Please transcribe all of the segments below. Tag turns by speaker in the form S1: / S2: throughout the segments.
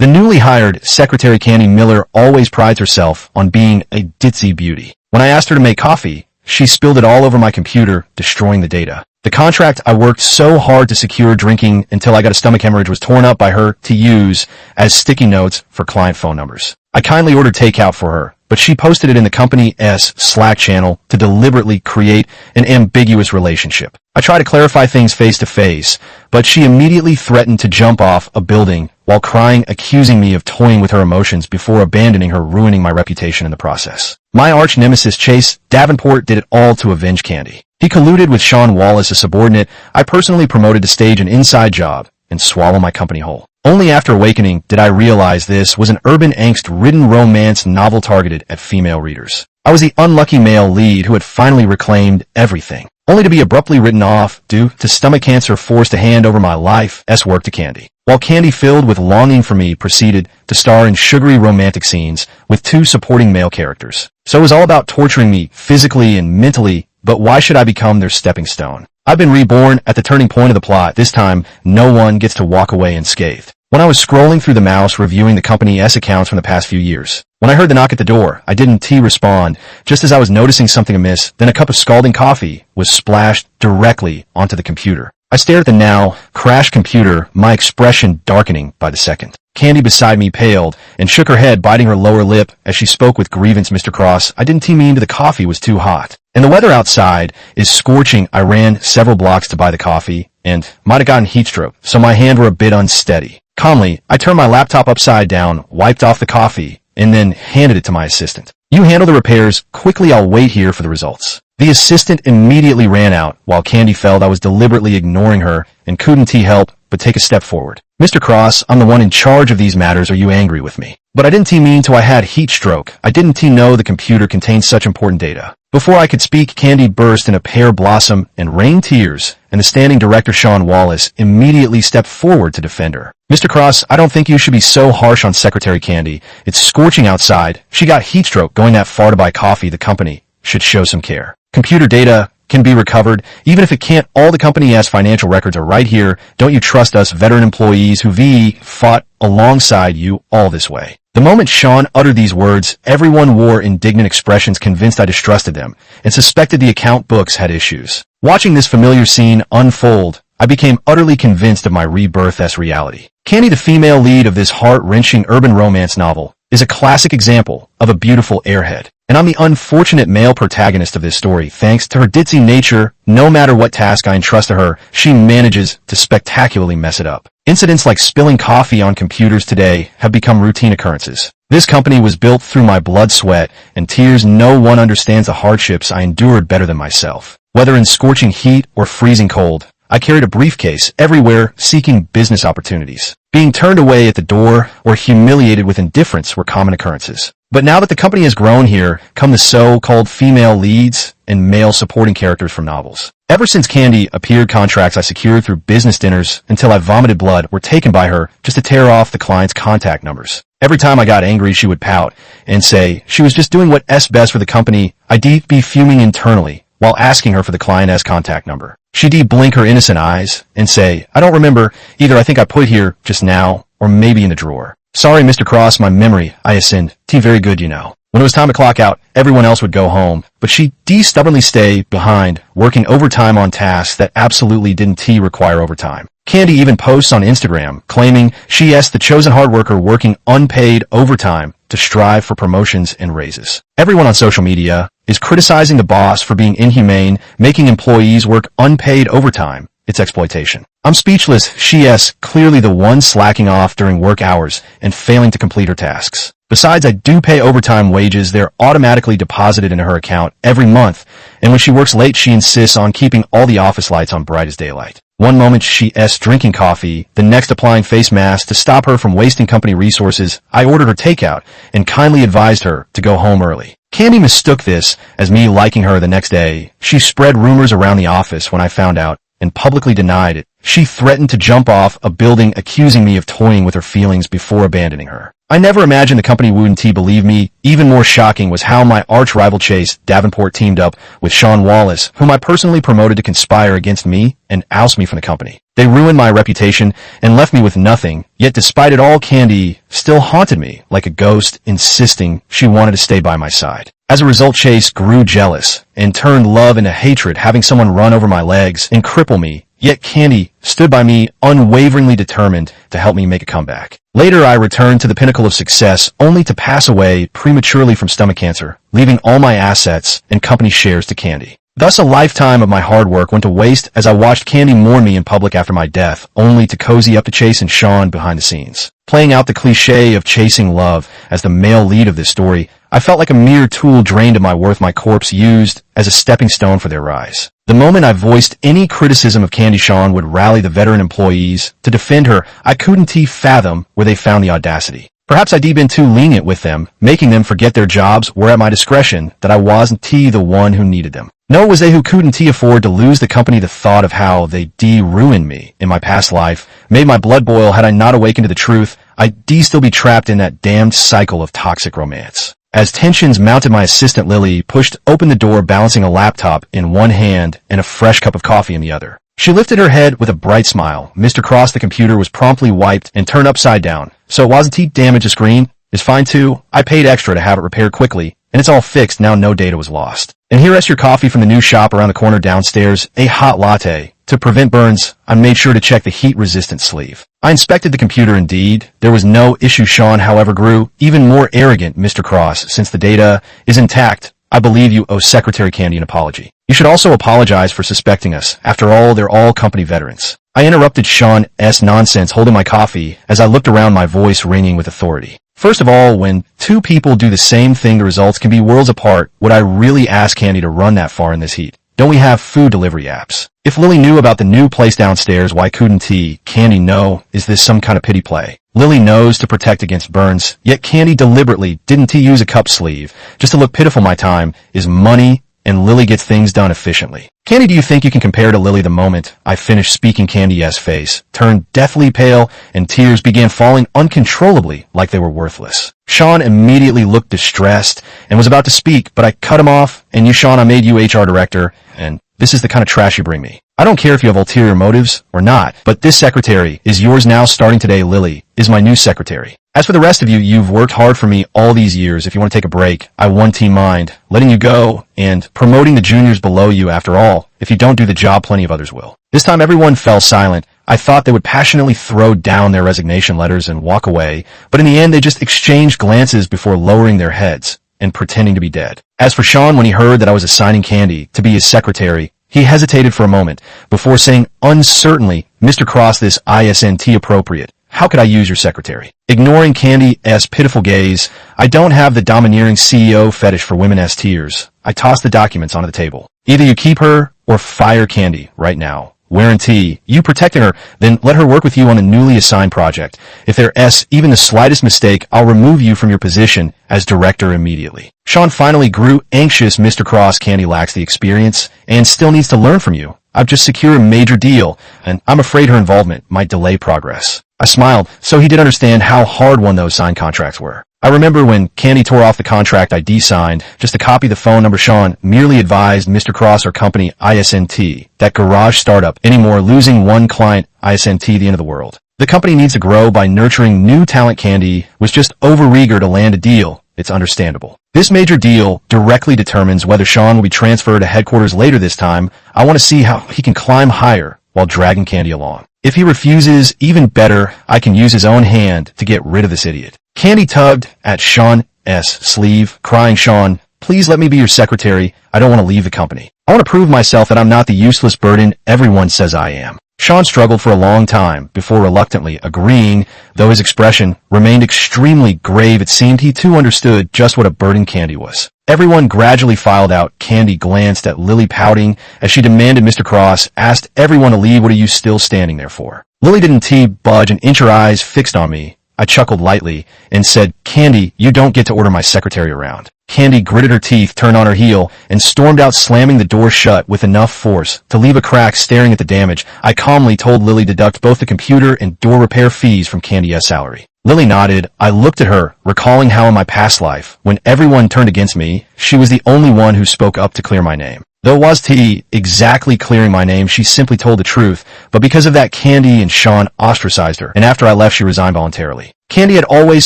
S1: The newly hired Secretary Candy Miller always prides herself on being a ditzy beauty. When I asked her to make coffee, she spilled it all over my computer, destroying the data. The contract I worked so hard to secure drinking until I got a stomach hemorrhage was torn up by her to use as sticky notes for client phone numbers. I kindly ordered takeout for her, but she posted it in the company's Slack channel to deliberately create an ambiguous relationship. I tried to clarify things face to face, but she immediately threatened to jump off a building while crying, accusing me of toying with her emotions before abandoning her, ruining my reputation in the process. My arch nemesis Chase Davenport did it all to avenge Candy. He colluded with Sean Wallace, a subordinate I personally promoted to stage an inside job and swallow my company whole. Only after awakening did I realize this was an urban angst-ridden romance novel targeted at female readers. I was the unlucky male lead who had finally reclaimed everything, only to be abruptly written off due to stomach cancer, forced to hand over my life's work to Candy. While Candy, filled with longing for me, proceeded to star in sugary romantic scenes with two supporting male characters. So it was all about torturing me physically and mentally, but why should I become their stepping stone? I've been reborn at the turning point of the plot. This time, no one gets to walk away unscathed. When I was scrolling through the mouse reviewing the company's accounts from the past few years, when I heard the knock at the door, I didn't respond. Just as I was noticing something amiss, then a cup of scalding coffee was splashed directly onto the computer. I stared at the now crashed computer, my expression darkening by the second. Candy beside me paled and shook her head, biting her lower lip as she spoke with grievance. Mr. Cross, I didn't mean the coffee was too hot. And the weather outside is scorching. I ran several blocks to buy the coffee and might have gotten heat stroke, so my hand were a bit unsteady. Calmly, I turned my laptop upside down, wiped off the coffee, and then handed it to my assistant. You handle the repairs. Quickly, I'll wait here for the results. The assistant immediately ran out while Candy felt I was deliberately ignoring her and couldn't help but take a step forward. Mr. Cross, I'm the one in charge of these matters. Are you angry with me? But I didn't mean to. I had heat stroke. I didn't know the computer contained such important data. Before I could speak, Candy burst in a pear blossom and rained tears, and the standing director, Sean Wallace, immediately stepped forward to defend her. Mr. Cross, I don't think you should be so harsh on Secretary Candy. It's scorching outside. She got heat stroke going that far to buy coffee. The company should show some care. Computer data can be recovered, even if it can't. All the company's financial records are right here. Don't you trust us veteran employees who fought alongside you all this way? The moment Sean uttered these words, everyone wore indignant expressions, convinced I distrusted them and suspected the account books had issues. Watching this familiar scene unfold, I became utterly convinced of my rebirth's reality. Candy, the female lead of this heart-wrenching urban romance novel, is a classic example of a beautiful airhead. And I'm the unfortunate male protagonist of this story. Thanks to her ditzy nature, no matter what task I entrust to her, she manages to spectacularly mess it up. Incidents like spilling coffee on computers today have become routine occurrences. This company was built through my blood, sweat, and tears. No one understands the hardships I endured better than myself. Whether in scorching heat or freezing cold, I carried a briefcase everywhere seeking business opportunities. Being turned away at the door or humiliated with indifference were common occurrences. But now that the company has grown, here come the so-called female leads and male supporting characters from novels. Ever since Candy appeared, contracts I secured through business dinners until I vomited blood were taken by her just to tear off the client's contact numbers. Every time I got angry, she would pout and say she was just doing what's best for the company. I'd be fuming internally while asking her for the client's contact number. She'd blink her innocent eyes and say, I don't remember. Either I think I put it here just now or maybe in the drawer. Sorry, Mr. Cross, my memory, I ascend. Very good, you know. When it was time to clock out, everyone else would go home, but she'd stubbornly stay behind, working overtime on tasks that absolutely didn't require overtime. Candy even posts on Instagram, claiming she's the chosen hard worker working unpaid overtime to strive for promotions and raises. Everyone on social media is criticizing the boss for being inhumane, making employees work unpaid overtime. It's exploitation. I'm speechless. She's clearly the one slacking off during work hours and failing to complete her tasks. Besides, I do pay overtime wages. They're automatically deposited into her account every month, and when she works late, she insists on keeping all the office lights on bright as daylight. One moment she's drinking coffee, the next applying face masks to stop her from wasting company resources. I ordered her takeout and kindly advised her to go home early. Candy mistook this as me liking her the next day. She spread rumors around the office when I found out and publicly denied it. She threatened to jump off a building, accusing me of toying with her feelings before abandoning her. I never imagined the company wouldn't believe me. Even more shocking was how my arch-rival Chase Davenport teamed up with Sean Wallace, whom I personally promoted to conspire against me and oust me from the company. They ruined my reputation and left me with nothing, yet despite it all, Candy still haunted me like a ghost, insisting she wanted to stay by my side. As a result, Chase grew jealous and turned love into hatred, having someone run over my legs and cripple me. Yet Candy stood by me, unwaveringly determined to help me make a comeback. Later, I returned to the pinnacle of success, only to pass away prematurely from stomach cancer, leaving all my assets and company shares to Candy. Thus, a lifetime of my hard work went to waste as I watched Candy mourn me in public after my death, only to cozy up to Chase and Sean behind the scenes. Playing out the cliché of chasing love as the male lead of this story, I felt like a mere tool drained of my worth, my corpse used as a stepping stone for their rise. The moment I voiced any criticism of Candy, Sean would rally the veteran employees to defend her. I couldn't fathom where they found the audacity. Perhaps I'd been too lenient with them, making them forget their jobs were at my discretion, that I wasn't the one who needed them. No, it was they who couldn't afford to lose the company. The thought of how they ruined me in my past life made my blood boil. Had I not awakened to the truth, I'd still be trapped in that damned cycle of toxic romance. As tensions mounted, my assistant Lily pushed open the door, balancing a laptop in one hand and a fresh cup of coffee in the other. She lifted her head with a bright smile. Mr. Cross, the computer was promptly wiped and turned upside down. So it wasn't damaged. The screen is fine too. I paid extra to have it repaired quickly, and it's all fixed now. No data was lost. And here's your coffee from the new shop around the corner downstairs, a hot latte. To prevent burns, I made sure to check the heat-resistant sleeve. I inspected the computer. Indeed, there was no issue. Sean, however, grew even more arrogant. Mr. Cross, since the data is intact, I believe you owe Secretary Candy an apology. You should also apologize for suspecting us. After all, they're all company veterans. I interrupted Sean's nonsense, holding my coffee as I looked around, my voice ringing with authority. First of all, when two people do the same thing, the results can be worlds apart. Would I really ask Candy to run that far in this heat? Don't we have food delivery apps? If Lily knew about the new place downstairs, why couldn't Candy know? Is this some kind of pity play? Lily knows to protect against burns, yet Candy deliberately didn't use a cup sleeve just to look pitiful. My time is money, and Lily gets things done efficiently. Candy, do you think you can compare to Lily? The moment I finished speaking, Candy's face turned deathly pale, and tears began falling uncontrollably like they were worthless. Sean immediately looked distressed and was about to speak, but I cut him off. And you, Sean, I made you HR director, and this is the kind of trash you bring me. I don't care if you have ulterior motives or not, but this secretary is yours now starting today. Lily is my new secretary. As for the rest of you, you've worked hard for me all these years. If you want to take a break, I won't mind letting you go and promoting the juniors below you. After all, if you don't do the job, plenty of others will. This time everyone fell silent. I thought they would passionately throw down their resignation letters and walk away, but in the end they just exchanged glances before lowering their heads and pretending to be dead. As for Sean, when he heard that I was assigning Candy to be his secretary, he hesitated for a moment before saying uncertainly, Mr. Cross, this isn't appropriate. How could I use your secretary? Ignoring Candy's pitiful gaze, I don't have the domineering CEO fetish for women's tears. I tossed the documents onto the table. Either you keep her or fire Candy right now. Guarantee you protecting her, then let her work with you on the newly assigned project. If there's even the slightest mistake, I'll remove you from your position as director immediately. Sean finally grew anxious. Mr. Cross, Candy lacks the experience and still needs to learn from you. I've just secured a major deal, and I'm afraid her involvement might delay progress. I smiled, so he did understand how hard won those signed contracts were. I remember when Candy tore off the contract I signed just to copy the phone number. Sean merely advised Mr. Cross or company isn't that garage startup anymore, losing one client isn't the end of the world. The company needs to grow by nurturing new talent. Candy was just overeager to land a deal. It's understandable. This major deal directly determines whether Sean will be transferred to headquarters later. This time, I want to see how he can climb higher while dragging Candy along. If he refuses, even better, I can use his own hand to get rid of this idiot. Candy tugged at Sean's sleeve, crying, Sean, please let me be your secretary. I don't want to leave the company. I want to prove myself that I'm not the useless burden everyone says I am. Sean struggled for a long time before reluctantly agreeing, though his expression remained extremely grave. It seemed he too understood just what a burden Candy was. Everyone gradually filed out. Candy glanced at Lily, pouting as she demanded. Mr. Cross asked everyone to leave. What are you still standing there for? Lily didn't budge, an inch, her eyes fixed on me. I chuckled lightly and said, Candy, you don't get to order my secretary around. Candy gritted her teeth, turned on her heel, and stormed out, slamming the door shut with enough force to leave a crack. Staring at the damage, I calmly told Lily to deduct both the computer and door repair fees from Candy's salary. Lily nodded. I looked at her, recalling how in my past life, when everyone turned against me, she was the only one who spoke up to clear my name. Though it was exactly clearing my name, she simply told the truth, but because of that, Candy and Sean ostracized her, and after I left, she resigned voluntarily. Candy had always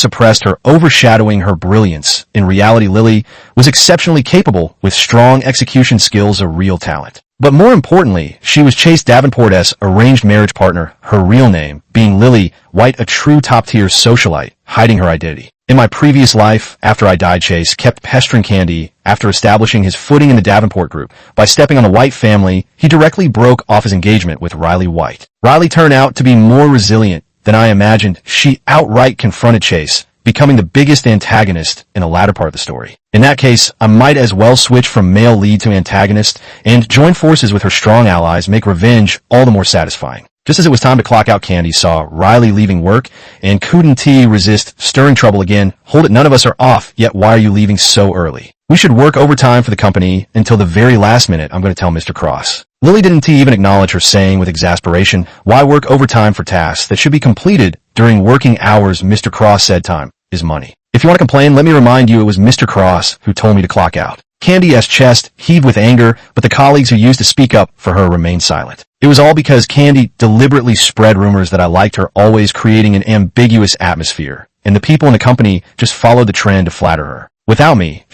S1: suppressed her, overshadowing her brilliance. In reality, Lily was exceptionally capable, with strong execution skills, a real talent. But more importantly, she was Chase Davenport's arranged marriage partner, her real name being Lily White, a true top-tier socialite, hiding her identity. In my previous life, after I died, Chase kept pestering Candy. After establishing his footing in the Davenport group by stepping on the White family, he directly broke off his engagement with Riley White. Riley turned out to be more resilient than I imagined. She outright confronted Chase, becoming the biggest antagonist in the latter part of the story. In that case, I might as well switch from male lead to antagonist and join forces with her strong allies, make revenge all the more satisfying. Just as it was time to clock out, Candy saw Riley leaving work and couldn't resist, stirring trouble again. Hold it, none of us are off yet. Why are you leaving so early? We should work overtime for the company until the very last minute. I'm going to tell Mr. Cross. Lily didn't even acknowledge her saying with exasperation, why work overtime for tasks that should be completed during working hours? Mr. Cross said time is money. If you want to complain, let me remind you it was Mr. Cross who told me to clock out. Candy's chest heaved with anger, but the colleagues who used to speak up for her remained silent. It was all because Candy deliberately spread rumors that I liked her, always creating an ambiguous atmosphere, and the people in the company just followed the trend to flatter her. Without me,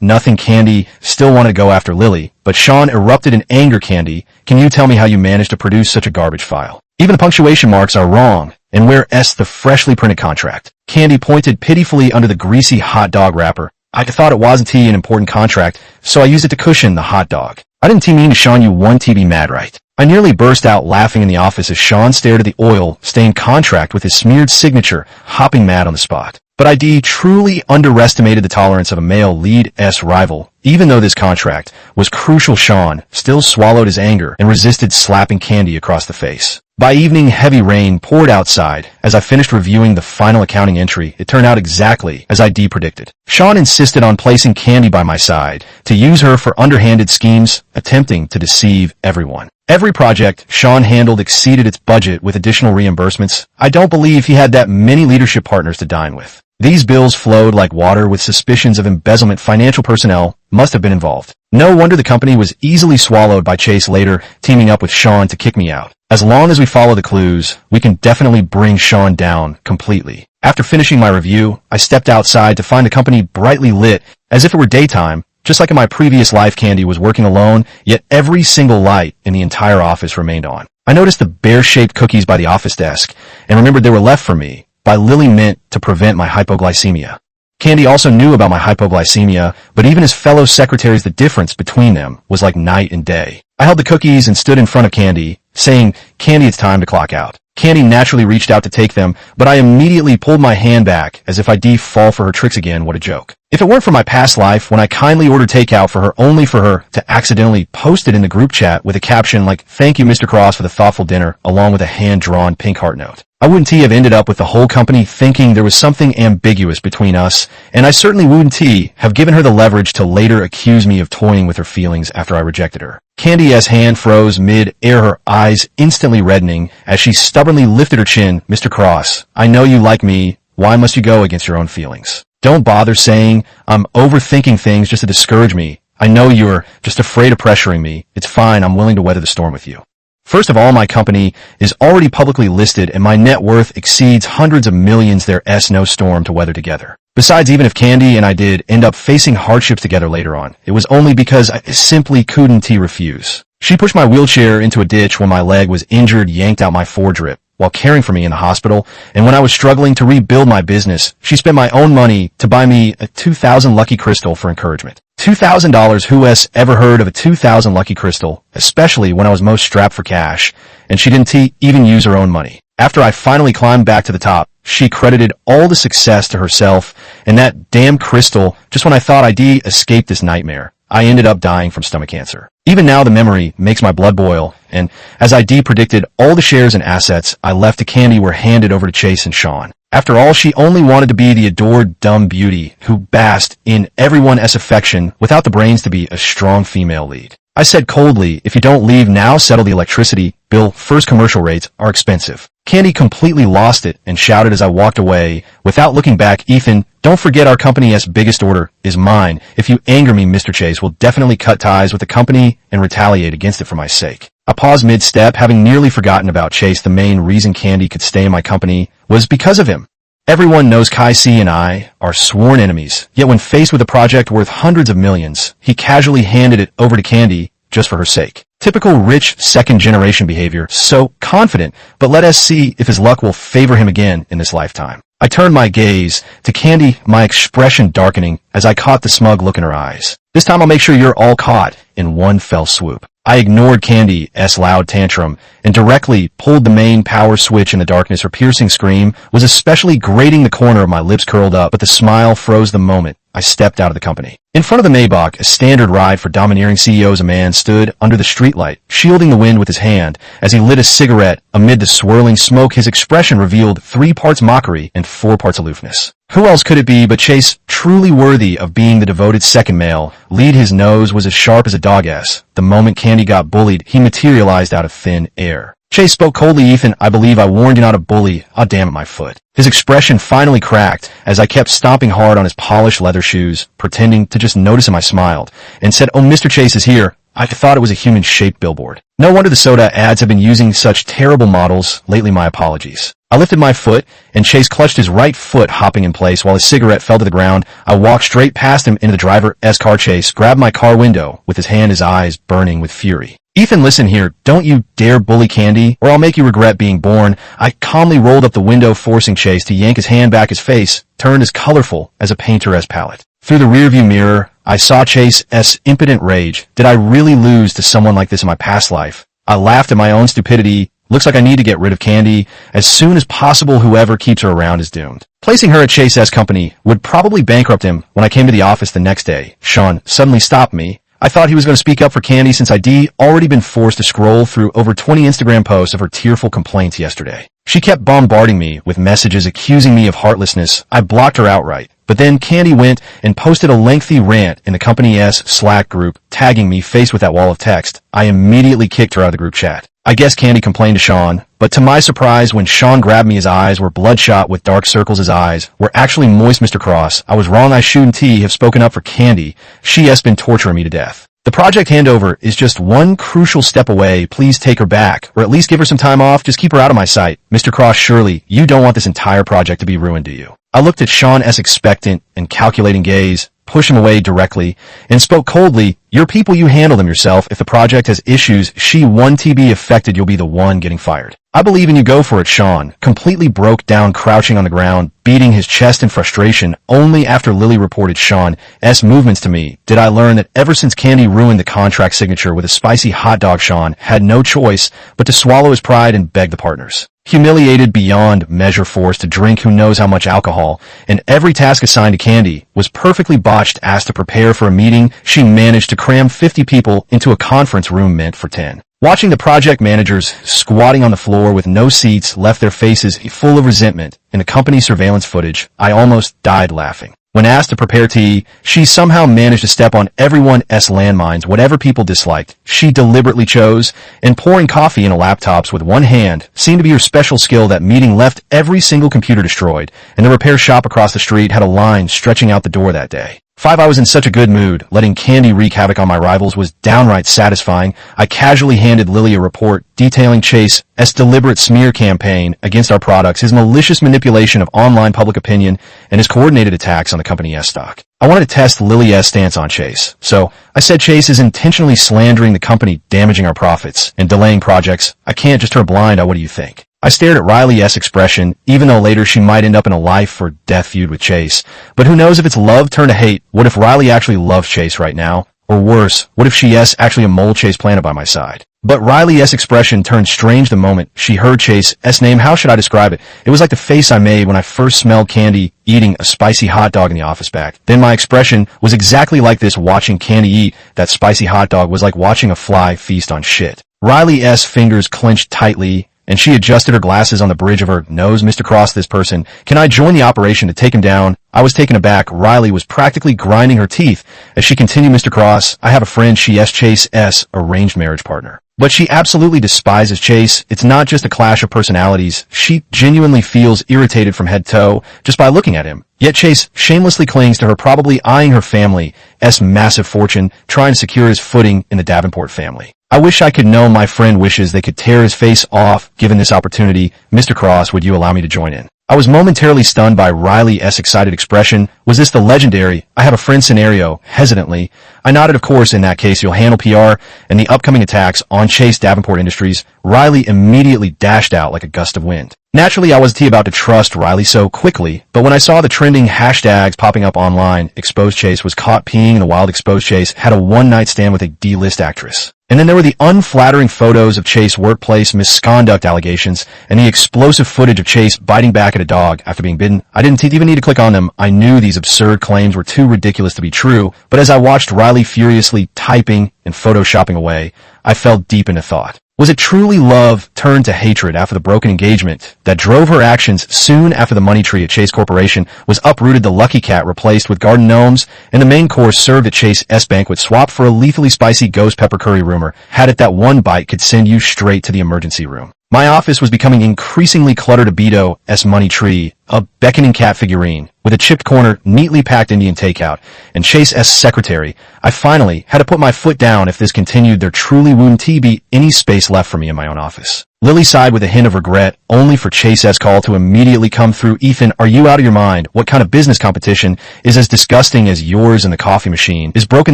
S1: nothing. Candy still wanted to go after Lily, but Sean erupted in anger. Candy, can you tell me how you managed to produce such a garbage file? Even the punctuation marks are wrong. And where the freshly printed contract? Candy pointed pitifully under the greasy hot dog wrapper. I thought it wasn't an important contract, so I used it to cushion the hot dog. I didn't mean to Sean, you want to be mad, right? I nearly burst out laughing in the office as Sean stared at the oil-stained contract with his smeared signature, hopping mad on the spot. But I truly underestimated the tolerance of a male lead-s rival. Even though this contract was crucial, Sean still swallowed his anger and resisted slapping Candy across the face. By evening, heavy rain poured outside. As I finished reviewing the final accounting entry, it turned out exactly as I predicted. Sean insisted on placing Candy by my side to use her for underhanded schemes, attempting to deceive everyone. Every project Sean handled exceeded its budget with additional reimbursements. I don't believe he had that many leadership partners to dine with. These bills flowed like water, with suspicions of embezzlement. Financial personnel must have been involved. No wonder the company was easily swallowed by Chase, later teaming up with Sean to kick me out. As long as we follow the clues, we can definitely bring Sean down completely. After finishing my review, I stepped outside to find the company brightly lit, as if it were daytime. Just like in my previous life, Candy was working alone, yet every single light in the entire office remained on. I noticed the bear-shaped cookies by the office desk, and remembered they were left for me by Lily Mint to prevent my hypoglycemia. Candy also knew about my hypoglycemia, but even as fellow secretaries, the difference between them was like night and day. I held the cookies and stood in front of Candy, saying, Candy, it's time to clock out. Candy naturally reached out to take them, but I immediately pulled my hand back, as if I'd fall for her tricks again. What a joke. If it weren't for my past life, when I kindly ordered takeout for her only for her to accidentally post it in the group chat with a caption like, thank you, Mr. Cross, for the thoughtful dinner, along with a hand-drawn pink heart note. I wouldn't have ended up with the whole company thinking there was something ambiguous between us, and I certainly wouldn't have given her the leverage to later accuse me of toying with her feelings after I rejected her. Candy's hand froze mid-air, her eyes instantly reddening as she stubbornly lifted her chin. Mr. Cross, I know you like me. Why must you go against your own feelings? Don't bother saying I'm overthinking things just to discourage me. I know you're just afraid of pressuring me. It's fine. I'm willing to weather the storm with you. First of all, my company is already publicly listed and my net worth exceeds hundreds of millions. There's no storm to weather together. Besides, even if Candy and I did end up facing hardships together later on, it was only because I simply couldn't refuse. She pushed my wheelchair into a ditch when my leg was injured, yanked out my drip while caring for me in the hospital, and when I was struggling to rebuild my business, she spent my own money to buy me a 2,000 Lucky Crystal for encouragement. $2,000, who's ever heard of a 2,000 Lucky Crystal, especially when I was most strapped for cash, and she didn't even use her own money. After I finally climbed back to the top, she credited all the success to herself and that damn crystal. Just when I thought I'd escaped this nightmare, I ended up dying from stomach cancer. Even now, the memory makes my blood boil, and as I predicted, all the shares and assets I left to Candy were handed over to Chase and Sean. After all, she only wanted to be the adored dumb beauty who basked in everyone's affection without the brains to be a strong female lead. I said coldly, if you don't leave now, settle the electricity bill. First commercial rates are expensive. Candy completely lost it and shouted as I walked away. Without looking back, Ethan, don't forget our company's biggest order is mine. If you anger me, Mr. Chase will definitely cut ties with the company and retaliate against it for my sake. I paused mid-step, having nearly forgotten about Chase. The main reason Candy could stay in my company was because of him. Everyone knows Kai C and I are sworn enemies, yet when faced with a project worth hundreds of millions, he casually handed it over to Candy just for her sake. Typical rich second-generation behavior, so confident, but let us see if his luck will favor him again in this lifetime. I turned my gaze to Candy, my expression darkening as I caught the smug look in her eyes. This time I'll make sure you're all caught in one fell swoop. I ignored Candy's loud tantrum and directly pulled the main power switch in the darkness. Her piercing scream was especially grating. The corner of my lips curled up, but the smile froze the moment I stepped out of the company. In front of the Maybach, a standard ride for domineering CEOs, a man stood under the streetlight, shielding the wind with his hand. As he lit a cigarette amid the swirling smoke, his expression revealed 3 parts mockery and 4 parts aloofness. Who else could it be but Chase, truly worthy of being the devoted second male lead? His nose was as sharp as a dog's. The moment Candy got bullied, he materialized out of thin air. Chase spoke coldly, Ethan, I believe I warned you not to bully. Oh, damn it, my foot. His expression finally cracked as I kept stomping hard on his polished leather shoes, pretending to just notice him. I smiled and said, oh, Mr. Chase is here. I thought it was a human-shaped billboard. No wonder the soda ads have been using such terrible models lately. My apologies. I lifted my foot, and Chase clutched his right foot, hopping in place while his cigarette fell to the ground. I walked straight past him into the driver's car. Chase grabbed my car window with his hand, his eyes burning with fury. Ethan, listen here. Don't you dare bully Candy, or I'll make you regret being born. I calmly rolled up the window, forcing Chase to yank his hand back. His face turned as colorful as a painter's palette. Through the rearview mirror, I saw Chase's impotent rage. Did I really lose to someone like this in my past life? I laughed at my own stupidity. Looks like I need to get rid of Candy as soon as possible. Whoever keeps her around is doomed. Placing her at Chase's company would probably bankrupt him. When I came to the office the next day, Sean suddenly stopped me. I thought he was going to speak up for Candy since I'd already been forced to scroll through over 20 Instagram posts of her tearful complaints yesterday. She kept bombarding me with messages accusing me of heartlessness. I blocked her outright. But then Candy went and posted a lengthy rant in the company's Slack group, tagging me. Faced with that wall of text, I immediately kicked her out of the group chat. I guess Candy complained to Sean, but to my surprise, when Sean grabbed me, his eyes were bloodshot with dark circles. His eyes were actually moist. Mr. Cross, I was wrong. I shouldn't have spoken up for Candy. She has been torturing me to death. The project handover is just one crucial step away. Please take her back, or at least give her some time off. Just keep her out of my sight. Mr. Cross, surely you don't want this entire project to be ruined, do you? I looked at Sean's expectant and calculating gaze, pushed him away directly, and spoke coldly, your people, you handle them yourself. If the project has issues, she won't be affected. You'll be the one getting fired. I believe in you. Go for it. Sean completely broke down, crouching on the ground, beating his chest in frustration. Only after Lily reported Sean's movements to me did I learn that ever since Candy ruined the contract signature with a spicy hot dog, Sean had no choice but to swallow his pride and beg the partners. Humiliated beyond measure, forced to drink who knows how much alcohol, and every task assigned to Candy was perfectly botched. Asked to prepare for a meeting, she managed to cram 50 people into a conference room meant for 10. Watching the project managers squatting on the floor with no seats left their faces full of resentment in the company surveillance footage, I almost died laughing. When asked to prepare tea, she somehow managed to step on everyone's landmines. Whatever people disliked, she deliberately chose, and pouring coffee into laptops with one hand seemed to be her special skill. That meeting left every single computer destroyed, and the repair shop across the street had a line stretching out the door that day. I was in such a good mood. Letting Candy wreak havoc on my rivals was downright satisfying. I casually handed Lily a report detailing Chase's deliberate smear campaign against our products, his malicious manipulation of online public opinion, and his coordinated attacks on the company's stock. I wanted to test Lily's stance on Chase, so I said Chase is intentionally slandering the company, damaging our profits, and delaying projects. I can't just turn a blind eye. What do you think? I stared at Riley's expression, even though later she might end up in a life-or-death feud with Chase. But who knows if it's love turned to hate? What if Riley actually loves Chase right now? Or worse, what if she's actually a mole Chase planted by my side? But Riley's expression turned strange the moment she heard Chase's name. How should I describe it? It was like the face I made when I first smelled Candy eating a spicy hot dog in the office back. Then my expression was exactly like this. Watching Candy eat that spicy hot dog was like watching a fly feast on shit. Riley's fingers clenched tightly, and she adjusted her glasses on the bridge of her nose. Mr. Cross, this person. Can I join the operation to take him down? I was taken aback. Riley was practically grinding her teeth as she continued, Mr. Cross, I have a friend, she is Chase S., arranged marriage partner. But she absolutely despises Chase. It's not just a clash of personalities. She genuinely feels irritated from head to toe just by looking at him. Yet Chase shamelessly clings to her, probably eyeing her family's massive fortune, trying to secure his footing in the Davenport family. I wish I could know my friend wishes they could tear his face off given this opportunity. Mr. Cross, would you allow me to join in? I was momentarily stunned by Riley's excited expression. Was this the legendary I have a friend scenario? Hesitantly, I nodded. Of course, in that case, you'll handle PR and the upcoming attacks on Chase Davenport Industries. Riley immediately dashed out like a gust of wind. Naturally, I wasn't about to trust Riley so quickly, but when I saw the trending hashtags popping up online, exposed Chase was caught peeing in the wild, exposed Chase had a one-night stand with a D-list actress. And then there were the unflattering photos of Chase workplace misconduct allegations and the explosive footage of Chase biting back at a dog after being bitten. I didn't even need to click on them. I knew these absurd claims were too ridiculous to be true, but as I watched Riley furiously typing and photoshopping away, I fell deep into thought. Was it truly love turned to hatred after the broken engagement that drove her actions soon after the money tree at Chase Corporation was uprooted, the Lucky Cat replaced with garden gnomes, and the main course served at Chase S banquet swapped for a lethally spicy ghost pepper curry? Rumor had it that one bite could send you straight to the emergency room. My office was becoming increasingly cluttered. Abito's money tree, a beckoning cat figurine with a chipped corner, neatly packed Indian takeout, and Chase S. secretary. I finally had to put my foot down. If this continued, there truly wouldn't be any space left for me in my own office. Lily sighed with a hint of regret, only for Chase S. call to immediately come through. Ethan, are you out of your mind? What kind of business competition is as disgusting as yours? And the coffee machine is broken.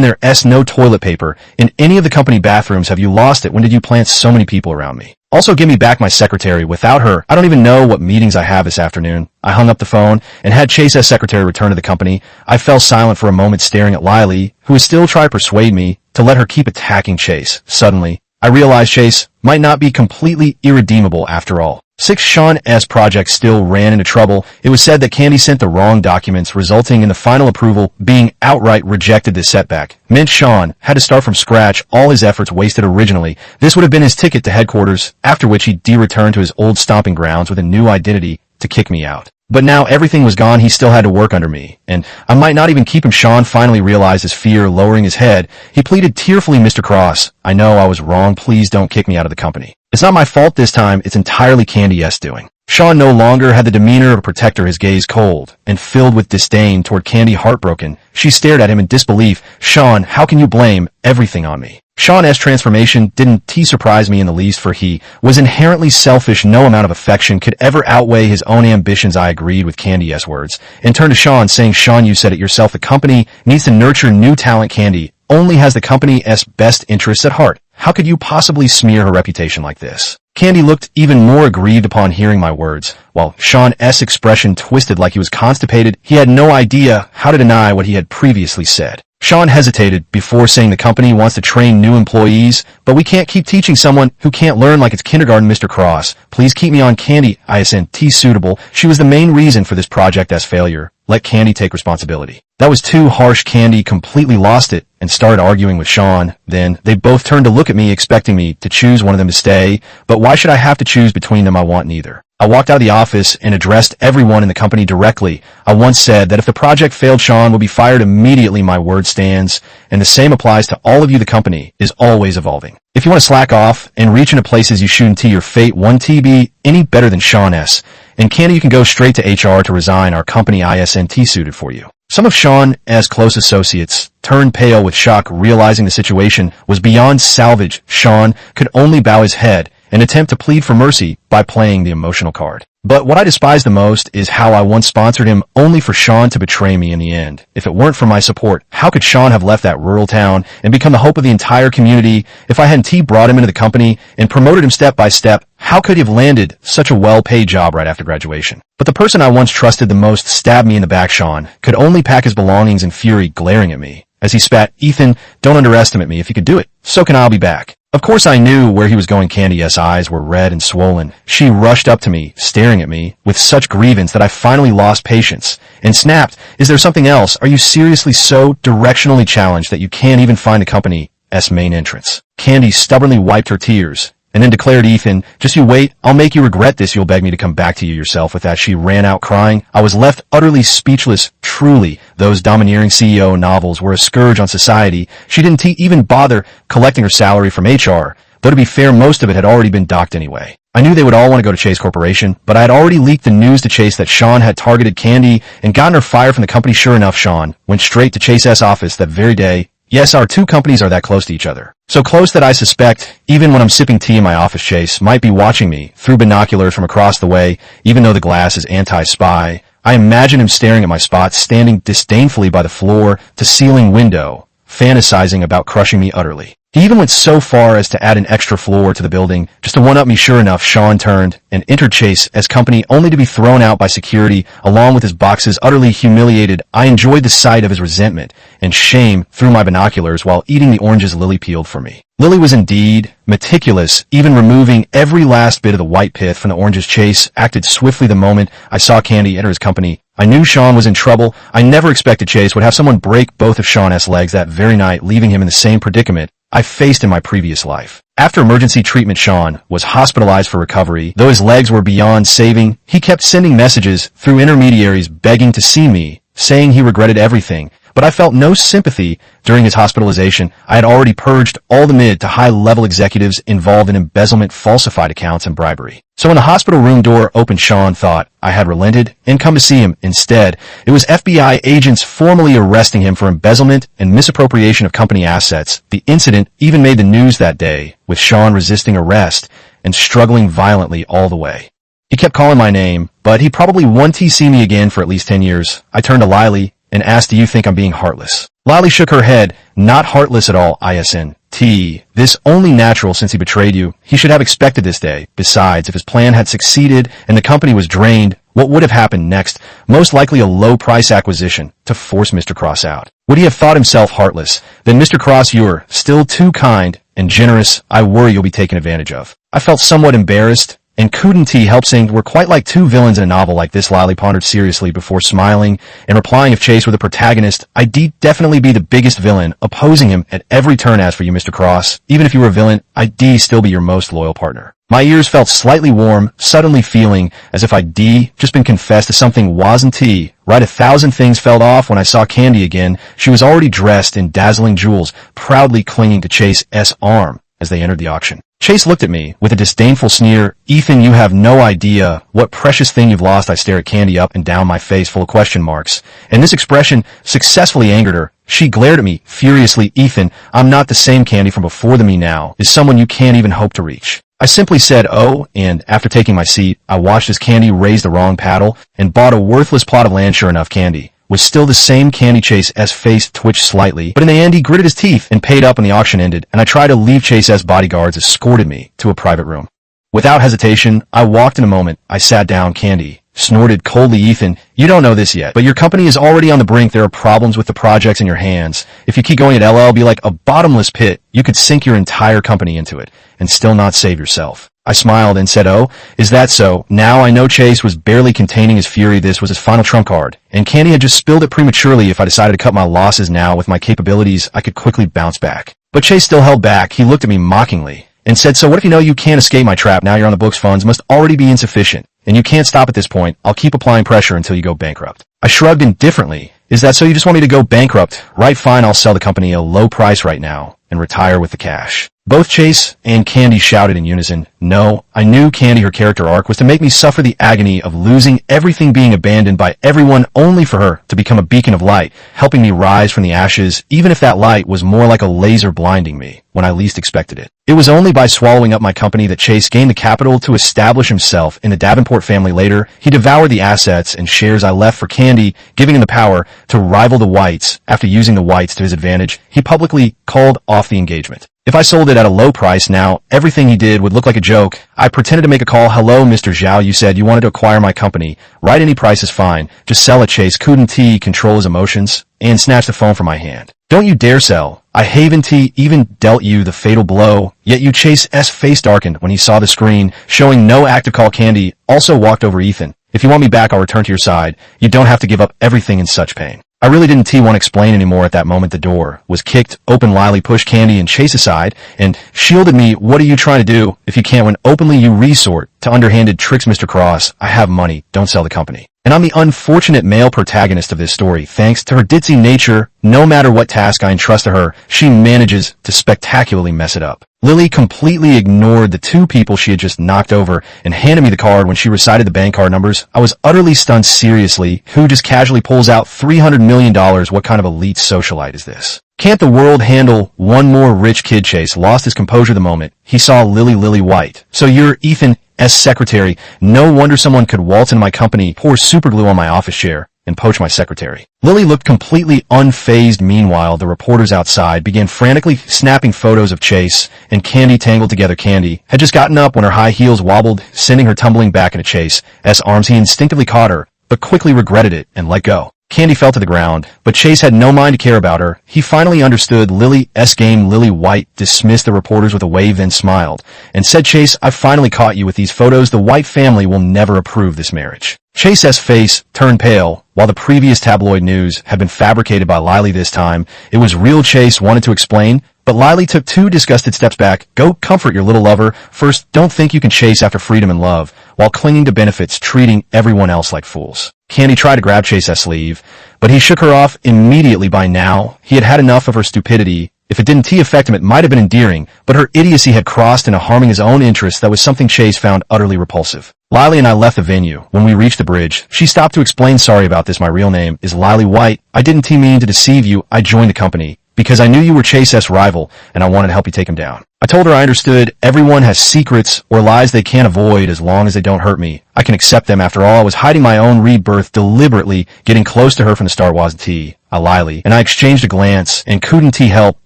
S1: There's no toilet paper in any of the company bathrooms. Have you lost it? When did you plant so many people around me? Also, give me back my secretary. Without her, I don't even know what meetings I have this afternoon. I hung up the phone and had Chase's secretary return to the company. I fell silent for a moment, staring at Riley, who was still trying to persuade me to let her keep attacking Chase. Suddenly, I realized Chase might not be completely irredeemable after all. Sean's project still ran into trouble. It was said that Candy sent the wrong documents, resulting in the final approval being outright rejected. This setback meant Sean had to start from scratch, all his efforts wasted originally. This would have been his ticket to headquarters, after which he'd return to his old stomping grounds with a new identity to kick me out. But now everything was gone. He still had to work under me, and I might not even keep him. Sean finally realized his fear, lowering his head. He pleaded tearfully, Mr. Cross, I know I was wrong. Please don't kick me out of the company. It's not my fault this time. It's entirely Candy's doing. Sean no longer had the demeanor of a protector, his gaze cold and filled with disdain toward Candy. Heartbroken, she stared at him in disbelief. Sean, how can you blame everything on me? Sean's transformation didn't surprise me in the least, for he was inherently selfish. No amount of affection could ever outweigh his own ambitions. I agreed with Candy's words and turned to Sean, saying, Sean, you said it yourself. The company needs to nurture new talent. Candy only has the company's best interests at heart. How could you possibly smear her reputation like this? Candy looked even more aggrieved upon hearing my words, while Sean's expression twisted like he was constipated. He had no idea how to deny what he had previously said. Sean hesitated before saying, the company wants to train new employees, but we can't keep teaching someone who can't learn like it's kindergarten. Mr. Cross, please keep me on. Candy isn't suitable. She was the main reason for this project's failure. Let Candy take responsibility. That was too harsh. Candy completely lost it and started arguing with Sean. Then they both turned to look at me, expecting me to choose one of them to stay. But why should I have to choose between them? I want neither. I walked out of the office and addressed everyone in the company directly. I once said that if the project failed, Sean would be fired immediately. My word stands, and the same applies to all of you. The company is always evolving. If you want to slack off and reach into places you shouldn't, your fate won't be any better than Sean's. And Candy, you can go straight to HR to resign. Our company isn't suited for you. Some of Sean's close associates turned pale with shock, realizing the situation was beyond salvage. Sean could only bow his head and attempt to plead for mercy by playing the emotional card. But what I despise the most is how I once sponsored him, only for Sean to betray me in the end. If it weren't for my support, how could Sean have left that rural town and become the hope of the entire community? If I hadn't brought him into the company and promoted him step by step, how could he have landed such a well-paid job right after graduation? But the person I once trusted the most stabbed me in the back. Sean could only pack his belongings in fury, glaring at me as he spat, Ethan, don't underestimate me. If you could do it, so can I. I'll be back. Of course I knew where he was going. Candy's eyes were red and swollen. She rushed up to me, staring at me with such grievance that I finally lost patience and snapped, is there something else? Are you seriously so directionally challenged that you can't even find the company's main entrance? Candy stubbornly wiped her tears and then declared Ethan, "Just you wait, I'll make you regret this, you'll beg me to come back to you yourself." With that, she ran out crying. I was left utterly speechless. Truly, those domineering CEO novels were a scourge on society. She didn't even bother collecting her salary from HR, though to be fair, most of it had already been docked anyway. I knew they would all want to go to Chase Corporation, but I had already leaked the news to Chase that Sean had targeted Candy and gotten her fired from the company. Sure enough, Sean went straight to Chase's office that very day. Yes, our two companies are that close to each other. So close that I suspect, even when I'm sipping tea in my office, Chase might be watching me through binoculars from across the way, even though the glass is anti-spy. I imagine him staring at my spot, standing disdainfully by the floor-to-ceiling window, fantasizing about crushing me utterly. He even went so far as to add an extra floor to the building, just to one-up me. Sure enough, Sean turned and entered Chase's company, only to be thrown out by security, along with his boxes. Utterly humiliated, I enjoyed the sight of his resentment and shame through my binoculars while eating the oranges Lily peeled for me. Lily was indeed meticulous, even removing every last bit of the white pith from the oranges. Chase acted swiftly the moment I saw Candy enter his company. I knew Sean was in trouble. I never expected Chase would have someone break both of Sean's legs that very night, leaving him in the same predicament I faced in my previous life. After emergency treatment, Sean was hospitalized for recovery. Though his legs were beyond saving, he kept sending messages through intermediaries begging to see me, saying he regretted everything. But I felt no sympathy during his hospitalization. I had already purged all the mid to high-level executives involved in embezzlement, falsified accounts, and bribery. So when the hospital room door opened, Sean thought I had relented and come to see him. Instead, it was FBI agents formally arresting him for embezzlement and misappropriation of company assets. The incident even made the news that day, with Sean resisting arrest and struggling violently all the way. He kept calling my name, but he probably won't see me again for at least 10 years. I turned to Lily and asked, "Do you think I'm being heartless?" Lily shook her head. "Not heartless at all, ISNT. This only natural since he betrayed you. He should have expected this day. Besides, if his plan had succeeded and the company was drained, what would have happened next? Most likely a low-price acquisition to force Mr. Cross out. Would he have thought himself heartless? Then, Mr. Cross, you're still too kind and generous. I worry you'll be taken advantage of." I felt somewhat embarrassed, and couldn't help saying, "We're quite like two villains in a novel like this." Lily pondered seriously before smiling and replying, "If Chase were the protagonist, I'd definitely be the biggest villain, opposing him at every turn. As for you, Mr. Cross, even if you were a villain, I'd still be your most loyal partner." My ears felt slightly warm, suddenly feeling as if I'd just been confessed to something wasn't right. 1,000 things fell off when I saw Candy again. She was already dressed in dazzling jewels, proudly clinging to Chase's arm as they entered the auction. Chase looked at me with a disdainful sneer. "Ethan, you have no idea what precious thing you've lost." I stared at Candy, up and down my face full of question marks, and this expression successfully angered her. She glared at me furiously. "Ethan, I'm not the same Candy from before. The me now is someone you can't even hope to reach." I simply said, "Oh," and after taking my seat, I watched as Candy raised the wrong paddle and bought a worthless plot of land. Sure enough, Candy was still the same Candy. Chase's face twitched slightly, but in the end he gritted his teeth and paid up when the auction ended, and I tried to leave. Chase's bodyguards escorted me to a private room. Without hesitation, I walked. In a moment, I sat down. Candy snorted coldly. "Ethan, you don't know this yet, but your company is already on the brink. There are problems with the projects in your hands. If you keep going at LL, be like a bottomless pit. You could sink your entire company into it and still not save yourself." I smiled and said, "Oh, is that so?" Now I know Chase was barely containing his fury. This was his final trump card, and Candy had just spilled it prematurely. If I decided to cut my losses now with my capabilities, I could quickly bounce back. But Chase still held back. He looked at me mockingly and said, "So what if you know you can't escape my trap? Now you're on the books. Funds must already be insufficient, and you can't stop at this point. I'll keep applying pressure until you go bankrupt." I shrugged indifferently. "Is that so? You just want me to go bankrupt? Right, fine, I'll sell the company at a low price right now and retire with the cash." Both Chase and Candy shouted in unison. No, I knew Candy, her character arc was to make me suffer the agony of losing everything, being abandoned by everyone, only for her to become a beacon of light, helping me rise from the ashes, even if that light was more like a laser blinding me when I least expected it. It was only by swallowing up my company that Chase gained the capital to establish himself in the Davenport family. Later, he devoured the assets and shares I left for Candy, giving him the power to rival the Whites. After using the Whites to his advantage, he publicly called off the engagement. If I sold it at a low price now, everything he did would look like a joke. I pretended to make a call. "Hello, Mr. Zhao, you said you wanted to acquire my company. Right, any price is fine. Just sell it." Chase couldn't control his emotions and snatched the phone from my hand. "Don't you dare sell. I haven't even dealt you the fatal blow." Yet you. Chase's face darkened when he saw the screen, showing no active call. Candy also walked over. "Ethan, if you want me back, I'll return to your side. You don't have to give up everything in such pain." I really didn't want to explain anymore at that moment. The door was kicked open. Lily pushed Candy and Chase aside and shielded me. What are you trying to do? If you can't win openly, you resort to underhanded tricks, Mr. Cross. I have money. Don't sell the company. And I'm the unfortunate male protagonist of this story. Thanks to her ditzy nature, no matter what task I entrust to her, she manages to spectacularly mess it up. Lily completely ignored the two people she had just knocked over and handed me the card when she recited the bank card numbers. I was utterly stunned. Seriously, who just casually pulls out $300 million? What kind of elite socialite is this? Can't the world handle one more rich kid? Chase lost his composure the moment he saw Lily White. So you're Ethan S. secretary. No wonder someone could waltz into my company, pour superglue on my office chair, and poach my secretary. Lily looked completely unfazed. Meanwhile, the reporters outside began frantically snapping photos of Chase and Candy tangled together. Candy had just gotten up when her high heels wobbled, sending her tumbling back into Chase's arms. He instinctively caught her, but quickly regretted it and let go. Candy fell to the ground, but Chase had no mind to care about her. He finally understood Lily's game. Lily White dismissed the reporters with a wave, then smiled and said, Chase, I finally caught you with these photos. The White family will never approve this marriage. Chase's face turned pale. While the previous tabloid news had been fabricated by Lily, this time it was real. Chase wanted to explain, but Lily took 2 disgusted steps back. Go comfort your little lover. First, don't think you can chase after freedom and love while clinging to benefits, treating everyone else like fools. Candy tried to grab Chase's sleeve, but he shook her off immediately. By now, he had had enough of her stupidity. If it didn't affect him, it might have been endearing, but her idiocy had crossed into harming his own interests. That was something Chase found utterly repulsive. Lily and I left the venue. When we reached the bridge, she stopped to explain, sorry about this. My real name is Lily White. I didn't mean to deceive you. I joined the company because I knew you were Chase's rival, and I wanted to help you take him down. I told her I understood. Everyone has secrets or lies they can't avoid. As long as they don't hurt me, I can accept them. After all, I was hiding my own rebirth, deliberately getting close to her from the start. Wasn't Lily, and I exchanged a glance and couldn't help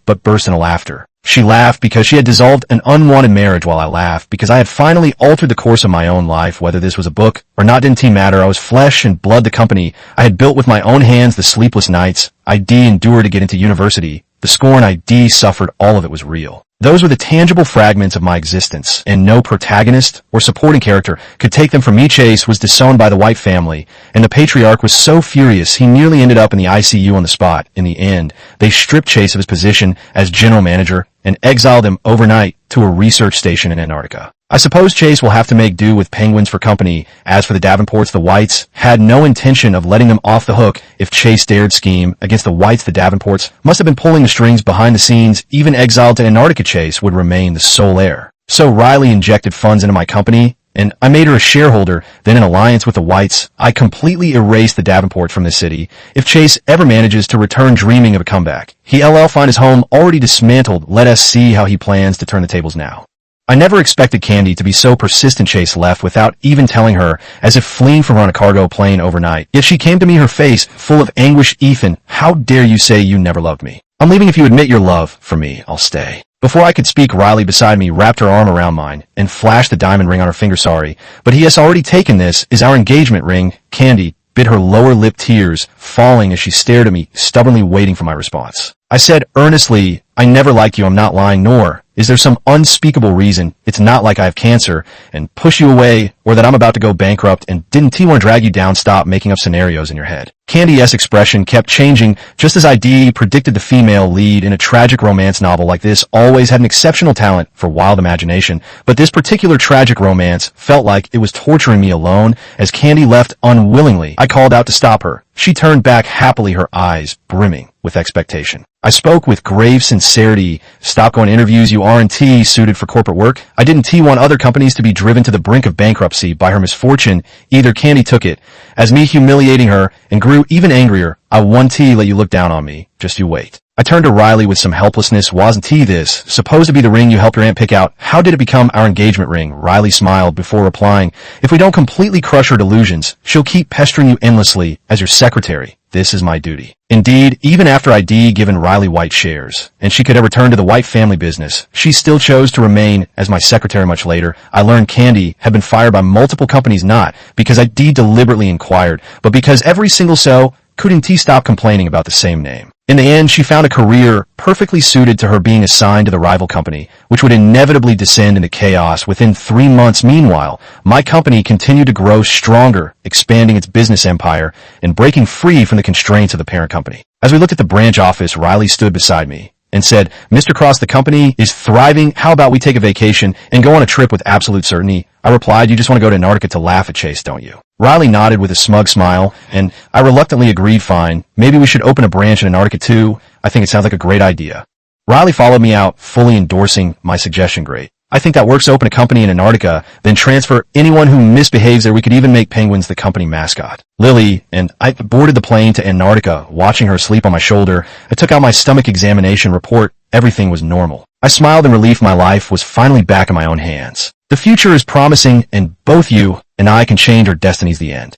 S1: but burst into laughter. She laughed because she had dissolved an unwanted marriage, while I laughed because I had finally altered the course of my own life. Whether this was a book or not didn't matter. I was flesh and blood. The company I had built with my own hands, the sleepless nights I'd endured to get into university, the scorn I'd suffered, all of it was real. Those were the tangible fragments of my existence, and no protagonist or supporting character could take them from me. Chase was disowned by the White family, and the patriarch was so furious he nearly ended up in the ICU on the spot. In the end, they stripped Chase of his position as general manager and exiled him overnight to a research station in Antarctica. I suppose Chase will have to make do with penguins for company. As for the Davenports, the Whites had no intention of letting them off the hook. If Chase dared scheme against the Whites, the Davenports must have been pulling the strings behind the scenes. Even exiled to Antarctica, Chase would remain the sole heir. So Riley injected funds into my company, and I made her a shareholder. Then, in alliance with the Whites, I completely erased the Davenports from the city. If Chase ever manages to return dreaming of a comeback, he'll find his home already dismantled. Let us see how he plans to turn the tables now. I never expected Candy to be so persistent. Chase left without even telling her, as if fleeing from on a cargo plane overnight. Yet she came to me, her face full of anguish. Ethan, how dare you say you never loved me? I'm leaving. If you admit your love for me, I'll stay. Before I could speak, Riley beside me wrapped her arm around mine and flashed the diamond ring on her finger. Sorry, but he has already taken. This is our engagement ring. Candy bit her lower lip, tears falling as she stared at me, stubbornly waiting for my response. I said earnestly, I never liked you. I'm not lying, nor is there some unspeakable reason. It's not like I have cancer and push you away, or that I'm about to go bankrupt and didn't want to drag you down. Stop making up scenarios in your head. Candy's expression kept changing, just as I predicted. The female lead in a tragic romance novel like this always had an exceptional talent for wild imagination, but this particular tragic romance felt like it was torturing me. Alone, as Candy left unwillingly, I called out to stop her. She turned back happily, her eyes brimming with expectation. I spoke with grave sincerity. Stop going to interviews. You aren't suited for corporate work. I didn't want other companies to be driven to the brink of bankruptcy by her misfortune either. Candy took it as me humiliating her and grew even angrier. I won't let you look down on me. Just you wait. I turned to Riley with some helplessness. Wasn't this supposed to be the ring you helped your aunt pick out? How did it become our engagement ring? Riley smiled before replying, if we don't completely crush her delusions, she'll keep pestering you endlessly as your secretary. This is my duty. Indeed, even after I'd given Riley White shares, and she could have returned to the White family business, she still chose to remain as my secretary. Much later, I learned Candy had been fired by multiple companies, not because I deliberately inquired, but because every single so couldn't stop complaining about the same name. In the end, she found a career perfectly suited to her being assigned to the rival company, which would inevitably descend into chaos within 3 months. Meanwhile, my company continued to grow stronger, expanding its business empire and breaking free from the constraints of the parent company. As we looked at the branch office, Riley stood beside me and said, "Mr. Cross, the company is thriving. How about we take a vacation and go on a trip with absolute certainty?" I replied, "You just want to go to Antarctica to laugh at Chase, don't you?" Riley nodded with a smug smile, and I reluctantly agreed, "Fine. Maybe we should open a branch in Antarctica too. I think it sounds like a great idea." Riley followed me out, fully endorsing my suggestion. "Great. I think that works. Open a company in Antarctica, then transfer anyone who misbehaves there. We could even make penguins the company mascot." Lily and I boarded the plane to Antarctica, watching her sleep on my shoulder. I took out my stomach examination report. Everything was normal. I smiled in relief. My life was finally back in my own hands. The future is promising, and both you and I can change our destinies. The end.